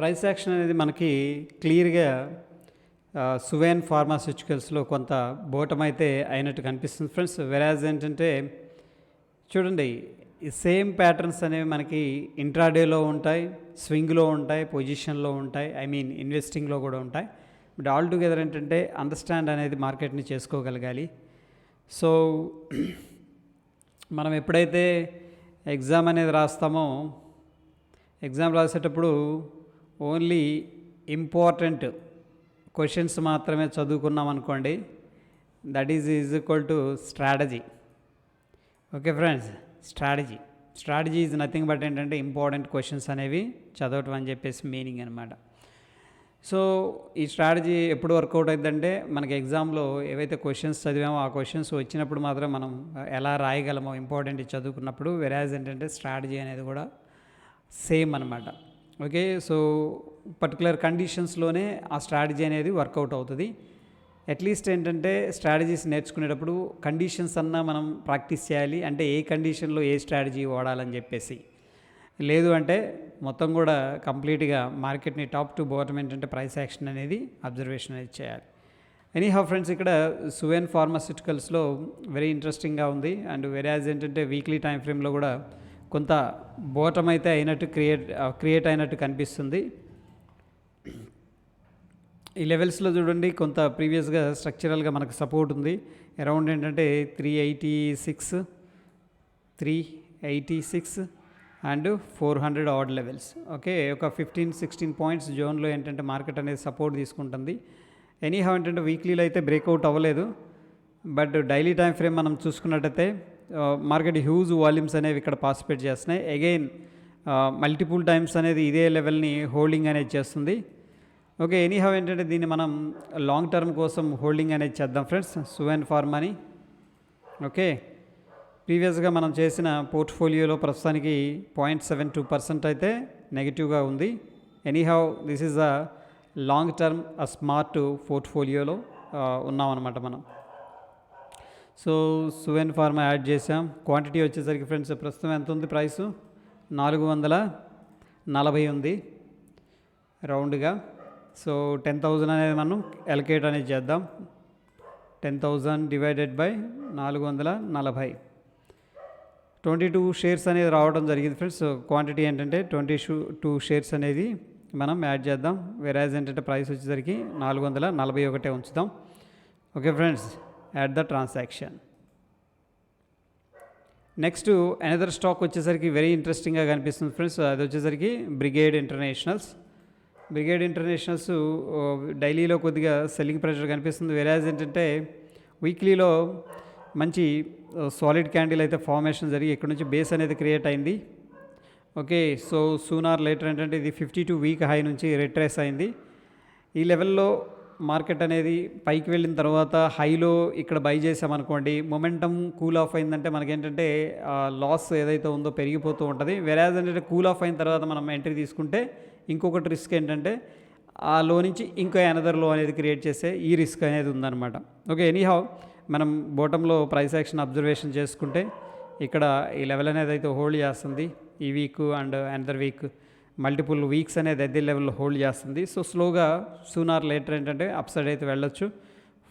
Price action అనేది మనకి క్లియర్గా సువేన్ ఫార్మాస్యూటికల్స్లో కొంత బోటమైతే అయినట్టు కనిపిస్తుంది ఫ్రెండ్స్. వెరాజ్ ఏంటంటే చూడండి, ఈ సేమ్ ప్యాటర్న్స్ అనేవి మనకి ఇంట్రాడేలో ఉంటాయి, స్వింగ్లో ఉంటాయి, పొజిషన్లో ఉంటాయి, ఇన్వెస్టింగ్లో కూడా ఉంటాయి. బట్ ఆల్ టుగెదర్ ఏంటంటే అండర్స్టాండ్ అనేది మార్కెట్ని చేసుకోగలగాలి. సో మనం ఎప్పుడైతే ఎగ్జామ్ అనేది రాస్తామో, ఎగ్జామ్ రాసేటప్పుడు ఓన్లీ ఇంపార్టెంట్ క్వశ్చన్స్ మాత్రమే చదువుకున్నాం అనుకోండి, that is equal to strategy. Okay friends, strategy is nothing but ఏంటంటే ఇంపార్టెంట్ క్వశ్చన్స్ అనేవి చదవటం అని చెప్పేసి మీనింగ్ అనమాట. సో ఈ స్ట్రాటజీ ఎప్పుడు వర్కౌట్ అవుతుందంటే మనకి ఎగ్జామ్లో ఏవైతే క్వశ్చన్స్ చదివామో ఆ క్వశ్చన్స్ వచ్చినప్పుడు మాత్రం మనం ఎలా రాయగలమో ఇంపార్టెంట్ చదువుకున్నప్పుడు. వెరాజ్ ఏంటంటే స్ట్రాటజీ అనేది కూడా సేమ్ అనమాట. ఓకే, సో పర్టికులర్ కండిషన్స్లోనే ఆ స్ట్రాటజీ అనేది వర్కౌట్ అవుతుంది. అట్లీస్ట్ ఏంటంటే స్ట్రాటజీస్ నేర్చుకునేటప్పుడు కండిషన్స్ అన్నా మనం ప్రాక్టీస్ చేయాలి. అంటే ఏ కండిషన్లో ఏ స్ట్రాటజీ వాడాలని చెప్పేసి. లేదు అంటే మొత్తం కూడా కంప్లీట్గా మార్కెట్ని టాప్ టు బాటమ్ ఏంటంటే ప్రైస్ యాక్షన్ అనేది అబ్జర్వేషన్ అనేది చేయాలి. ఎనీహౌ ఫ్రెండ్స్, ఇక్కడ సువేన్ ఫార్మాస్యూటికల్స్లో వెరీ ఇంట్రెస్టింగ్గా ఉంది. అండ్ వెరాజ్ ఏంటంటే వీక్లీ టైం ఫ్రేమ్లో కూడా కొంత బోటం అయితే అయినట్టు క్రియేట్ అయినట్టు కనిపిస్తుంది. ఈ లెవెల్స్లో చూడండి, కొంత ప్రీవియస్గా స్ట్రక్చరల్గా మనకు సపోర్ట్ ఉంది. అరౌండ్ ఏంటంటే 386 అండ్ 400 ఆడ్ లెవెల్స్. ఓకే, ఒక 15-16 పాయింట్స్ జోన్లో ఏంటంటే మార్కెట్ అనేది సపోర్ట్ తీసుకుంటుంది. ఎనీహౌ ఏంటంటే వీక్లీలో అయితే బ్రేక్అవుట్ అవ్వలేదు. బట్ డైలీ టైం ఫ్రేమ్ మనం చూసుకున్నట్టయితే మార్కెట్ హ్యూజ్ వాల్యూమ్స్ అనేవి ఇక్కడ పార్టిసిపేట్ చేస్తున్నాయి. అగైన్ మల్టిపుల్ టైమ్స్ అనేది ఇదే లెవెల్ని హోల్డింగ్ అనేది చేస్తుంది. ఓకే, ఎనీహౌ ఏంటంటే దీన్ని మనం లాంగ్ టర్మ్ కోసం హోల్డింగ్ అనేది చేద్దాం ఫ్రెండ్స్, సువేన్ ఫార్మాని. ఓకే, ప్రీవియస్గా మనం చేసిన పోర్ట్ఫోలియోలో ప్రస్తుతానికి 0.72% అయితే నెగిటివ్గా ఉంది. Anyhow this is a long term smart పోర్ట్ఫోలియోలో ఉన్నామన్నమాట మనం. సో సువేన్ ఫార్మా యాడ్ చేసాం. క్వాంటిటీ వచ్చేసరికి ఫ్రెండ్స్ ప్రస్తుతం ఎంత ఉంది, ప్రైసు 440 ఉంది రౌండ్గా. సో 10,000 అనేది మనం ఎలకేట్ అనేది చేద్దాం. 10,000 డివైడెడ్ బై 440, 22 షేర్స్ అనేది రావడం జరిగింది ఫ్రెండ్స్. క్వాంటిటీ ఏంటంటే 22 షేర్స్ అనేది మనం యాడ్ చేద్దాం. వెరాజ్ ఏంటంటే ప్రైస్ వచ్చేసరికి 441 ఉంచుదాం. Okay friends, add the transaction. Next another stock వచ్చేసరికి వెరీ ఇంట్రెస్టింగ్గా కనిపిస్తుంది ఫ్రెండ్స్. అది వచ్చేసరికి బ్రిగేడ్ ఇంటర్నేషనల్స్ డైలీలో కొద్దిగా సెల్లింగ్ ప్రెషర్ కనిపిస్తుంది. వెరాజ్ ఏంటంటే వీక్లీలో మంచి సాలిడ్ క్యాండిల్ అయితే ఫార్మేషన్ జరిగి ఇక్కడ నుంచి బేస్ అనేది క్రియేట్ అయింది. ఓకే, సో సూనార్ లేటర్ ఏంటంటే ఇది 52 వీక్ హై నుంచి రిట్రేస్ అయింది. ఈ లెవెల్లో మార్కెట్ అనేది పైకి వెళ్ళిన తర్వాత హైలో ఇక్కడ బై చేసామనుకోండి, మొమెంటమ్ కూల్ ఆఫ్ అయిందంటే మనకేంటంటే లాస్ ఏదైతే ఉందో పెరిగిపోతూ ఉంటుంది. వెరాజ్ ఏంటంటే కూల్ ఆఫ్ అయిన తర్వాత మనం ఎంట్రీ తీసుకుంటే ఇంకొకటి రిస్క్ ఏంటంటే ఆ లో నుంచి ఇంకో అనదర్ లో అనేది క్రియేట్ చేసే ఈ రిస్క్ అనేది ఉందన్నమాట. ఓకే, ఎనీహౌ మనం బాటంలో ప్రైస్ యాక్షన్ అబ్జర్వేషన్ చేసుకుంటే ఇక్కడ ఈ లెవెల్ అనేది అయితే హోల్డ్ చేస్తుంది. ఈ week and another week multiple weeks అనేది అదే లెవెల్లో హోల్డ్ చేస్తుంది. సో స్లోగా సూనార్ లేటర్ ఏంటంటే అప్ సైడ్ అయితే వెళ్ళొచ్చు.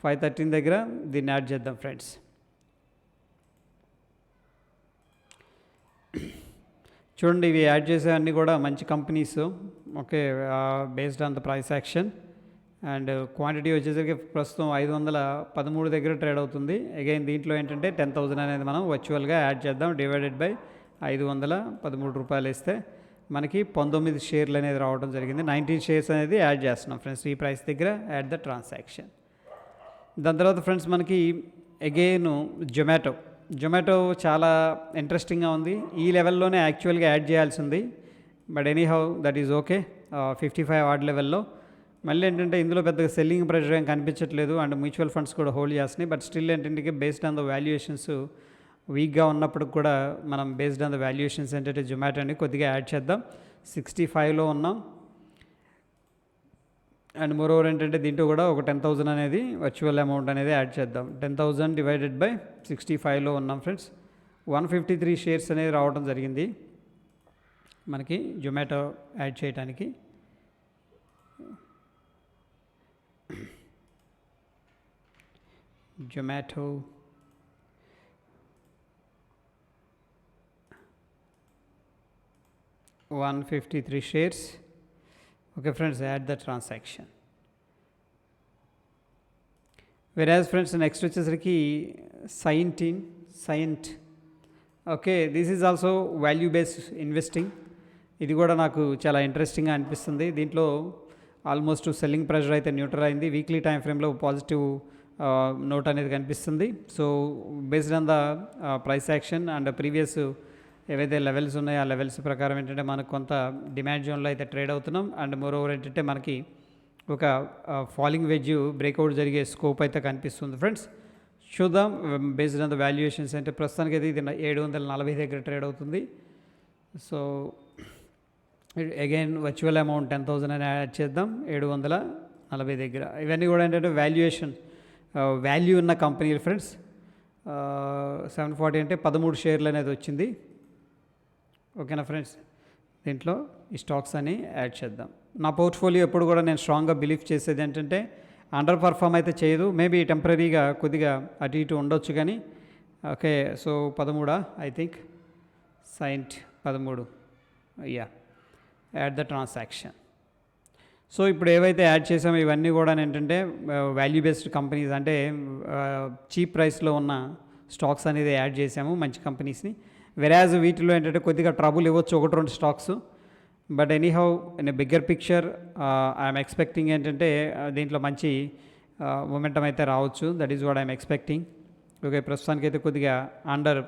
513 దగ్గర దీన్ని యాడ్ చేద్దాం ఫ్రెండ్స్. చూడండి, ఇవి యాడ్ చేసే అన్నీ కూడా మంచి companies. Okay, based on the price action. And quantity వచ్చేసరికి ప్రస్తుతం 513 దగ్గర ట్రేడ్ అవుతుంది. అగైన్ దీంట్లో ఏంటంటే 10,000 అనేది మనం వర్చువల్గా యాడ్ చేద్దాం. డివైడెడ్ బై 513 రూపాయలు వేస్తే మనకి 19 షేర్లు అనేది రావడం జరిగింది. 19 షేర్స్ అనేది యాడ్ చేస్తున్నాం ఫ్రెండ్స్ ఈ ప్రైస్ దగ్గర. Add the transaction. దాని తర్వాత ఫ్రెండ్స్ మనకి అగైన్ జొమాటో చాలా ఇంట్రెస్టింగ్గా ఉంది. ఈ లెవెల్లోనే యాక్చువల్గా యాడ్ చేయాల్సి ఉంది. But anyhow that is okay. 55 odd లెవెల్లో మళ్ళీ ఏంటంటే ఇందులో పెద్దగా సెల్లింగ్ ప్రెషర్ ఏం కనిపించట్లేదు. అండ్ మ్యూచువల్ ఫండ్స్ కూడా హోల్డ్ చేస్తున్నాయి. బట్ స్టిల్ ఏంటంటే బేస్డ్ ఆన్ ద వాల్యుయేషన్స్ వీక్గా ఉన్నప్పుడు కూడా మనం బేస్డ్ ఆన్ ద వాల్యుయేషన్స్ ఏంటంటే జొమాటోని కొద్దిగా యాడ్ చేద్దాం. 65లో ఉన్నాం. అండ్ మోరోవర్ ఏంటంటే దీంట్లో కూడా ఒక 10,000 అనేది వర్చువల్ అమౌంట్ అనేది యాడ్ చేద్దాం. 10,000 డివైడెడ్ బై 65లో ఉన్నాం ఫ్రెండ్స్. 153 షేర్స్ అనేది రావడం జరిగింది మనకి జొమాటో యాడ్ చేయడానికి. Zomato, $153 shares. Okay friends, add the transaction. Whereas friends, next వచ్చేసరికి Scient. Okay, this is also value based investing. ఇది కూడా నాకు చాలా ఇంట్రెస్టింగ్గా అనిపిస్తుంది. దీంట్లో ఆల్మోస్ట్ సెల్లింగ్ ప్రెషర్ అయితే న్యూట్రల్ అయింది. వీక్లీ టైం ఫ్రేమ్లో పాజిటివ్ నోట్ అనేది కనిపిస్తుంది. So based on the price action and previous ఏవైతే లెవెల్స్ ఉన్నాయో ఆ లెవెల్స్ ప్రకారం ఏంటంటే మనకు కొంత డిమాండ్ జోన్లో అయితే ట్రేడ్ అవుతున్నాం. అండ్ మోర్ ఓవర్ ఏంటంటే మనకి ఒక ఫాలింగ్ వెజ్ బ్రేక్అవుట్ జరిగే స్కోప్ అయితే కనిపిస్తుంది ఫ్రెండ్స్. చూద్దాం బేస్డ్ ఆన్ ద వాల్యుయేషన్స్. అంటే ప్రస్తుతానికి అయితే ఇది 740 దగ్గర ట్రేడ్ అవుతుంది. సో అగైన్ వర్చువల్ అమౌంట్ 10,000 అని యాడ్ చేద్దాం 740 దగ్గర. ఇవన్నీ కూడా ఏంటంటే వాల్యుయేషన్ వాల్యూ ఉన్న కంపెనీలు ఫ్రెండ్స్. 740 అంటే 13 షేర్లు అనేది వచ్చింది. ఓకేనా ఫ్రెండ్స్, దీంట్లో ఈ స్టాక్స్ అని యాడ్ చేద్దాం. నా పోర్ట్ఫోలియో ఎప్పుడు కూడా నేను స్ట్రాంగ్గా బిలీవ్ చేసేది ఏంటంటే అండర్ పర్ఫామ్ అయితే చేయదు. మేబీ టెంపరీగా కొద్దిగా అటు ఇటు ఉండొచ్చు కానీ. Okay, so 13 I think Scient 13. Yeah, add the transaction. So ఇప్పుడు ఏవైతే యాడ్ చేసామో ఇవన్నీ కూడా ఏంటంటే వాల్యూ బేస్డ్ కంపెనీస్, అంటే చీప్ ప్రైస్లో ఉన్న స్టాక్స్ అనేది యాడ్ చేసాము, మంచి కంపెనీస్ని. వెరాజ్ వీటిలో ఏంటంటే కొద్దిగా ట్రబుల్ ఇవ్వచ్చు 1-2 stocks. But anyhow in a bigger picture I'm expecting ఏంటంటే దీంట్లో మంచి మొమెంటం అయితే రావచ్చు. That is what I'm expecting. Okay, ప్రస్తుతానికి అయితే కొద్దిగా అండర్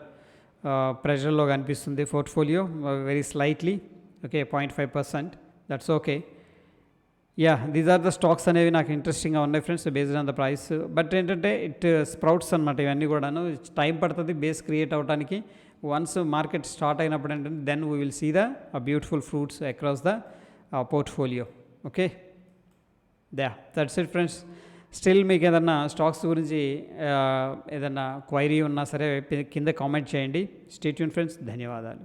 ప్రెషర్లో కనిపిస్తుంది portfolio, very slightly. Okay, 0.5%, that's okay. Yeah, these are the stocks అనేవి నాకు ఇంట్రెస్టింగ్గా ఉన్నాయి friends based on the price. But ఏంటంటే ఇట్ స్ప్రౌట్స్ అనమాట ఇవన్నీ కూడాను. టైం పడుతుంది బేస్ క్రియేట్ అవ్వడానికి. వన్స్ మార్కెట్ స్టార్ట్ అయినప్పుడు ఏంటంటే then we will see the beautiful fruits across the portfolio. Okay, that's it friends. Still మీకు ఏదన్నా స్టాక్స్ గురించి ఏదన్నా క్వైరీ ఉన్నా సరే కింద కామెంట్ చేయండి. స్టే ట్యూన్ ఫ్రెండ్స్, ధన్యవాదాలు.